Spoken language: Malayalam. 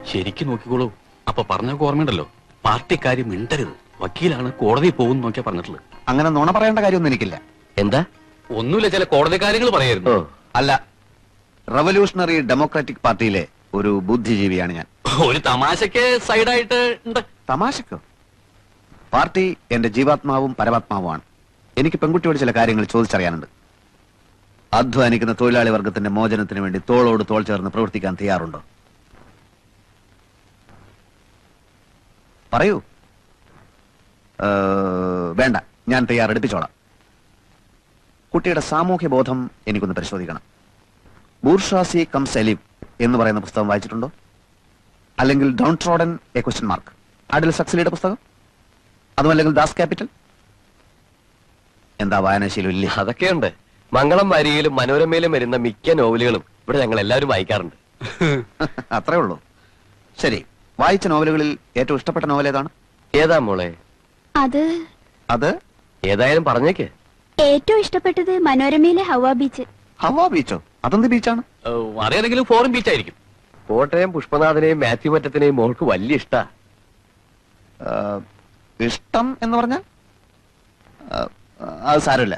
ശരിക്കും നോക്കിക്കോളൂ. അപ്പൊ പറഞ്ഞൊക്കെ ഓർമ്മയുണ്ടല്ലോ, പാർട്ടിക്കാര് മിണ്ടരുത്, വക്കീലാണ് കോടതി പോകും നോക്കിയാ പറഞ്ഞിട്ടുള്ളത്. അങ്ങനെ നുണ പറയേണ്ട കാര്യമൊന്നും എനിക്കില്ല. എന്താ? ഒന്നുമില്ല, ചില കോടതി കാര്യങ്ങൾ പറയായിരുന്നു. അല്ല, റവല്യൂഷണറി ഡെമോക്രാറ്റിക് പാർട്ടിയിലെ ഒരു ബുദ്ധിജീവിയാണ് ഞാൻ. ഒരു തമാശക്ക് സൈഡായിട്ട് ഉണ്ട്. തമാശക്കോ? പാർട്ടി എന്റെ ജീവാത്മാവും പരമാത്മാവുമാണ്. എനിക്ക് പെൺകുട്ടിയോട് ചില കാര്യങ്ങൾ ചോദിച്ചറിയാനുണ്ട്. അധ്വാനിക്കുന്ന തൊഴിലാളി വർഗത്തിന്റെ മോചനത്തിന് വേണ്ടി തോളോട് തോൾ ചേർന്ന് പ്രവർത്തിക്കാൻ തയ്യാറുണ്ടോ? പറയൂ. വേണ്ട, ഞാൻ തയ്യാറെടുപ്പിച്ചോളാം. കുട്ടിയുടെ സാമൂഹ്യ ബോധം എനിക്കൊന്ന് പരിശോധിക്കണം. ബൂർഷാസി കംസ് എലിവ് എന്ന് പറയുന്ന പുസ്തകം വായിച്ചിട്ടുണ്ടോ? അല്ലെങ്കിൽ down trodden a question mark, അഡിൽ സക്സലിയുടെ പുസ്തകം? അതുമല്ലെങ്കിൽ ദാസ് ക്യാപിറ്റൽ? എന്താ വായനാശീലം ഇല്ലേ? അതൊക്കെയുണ്ട്. മംഗളം വാരികയിലും മനോരമയിലും വരുന്ന മിക്ക നോവലുകളും ഇവിടെ ഞങ്ങൾ എല്ലാവരും വായിക്കാറുണ്ട്. അത്രേ ഉള്ളൂ. ശരി, വായിച്ച നോവലുകളിൽ ഏറ്റവും ഇഷ്ടപ്പെട്ട നോവൽ ഏതാണ്? ഏതാ മോളെ? അത് ഏതായാലും പറഞ്ഞേക്ക്. ഏറ്റവും ഇഷ്ടപ്പെട്ടത് മനോരമയിലെ ഹവ ബീച്ച്. ഹവാ ബീച്ചോ? അതെന്ത് ബീച്ചാണ്? അറിയാതെങ്കിലും ഫോറിൻ ബീച്ച് ആയിരിക്കും. കോട്ടയം പുഷ്പനാഥനെയും മാത്യു മറ്റത്തിനെയും മോൾക്ക് വലിയ ഇഷ്ടാ. ഇഷ്ടം എന്ന് പറഞ്ഞാൽ അത് സാരമില്ല.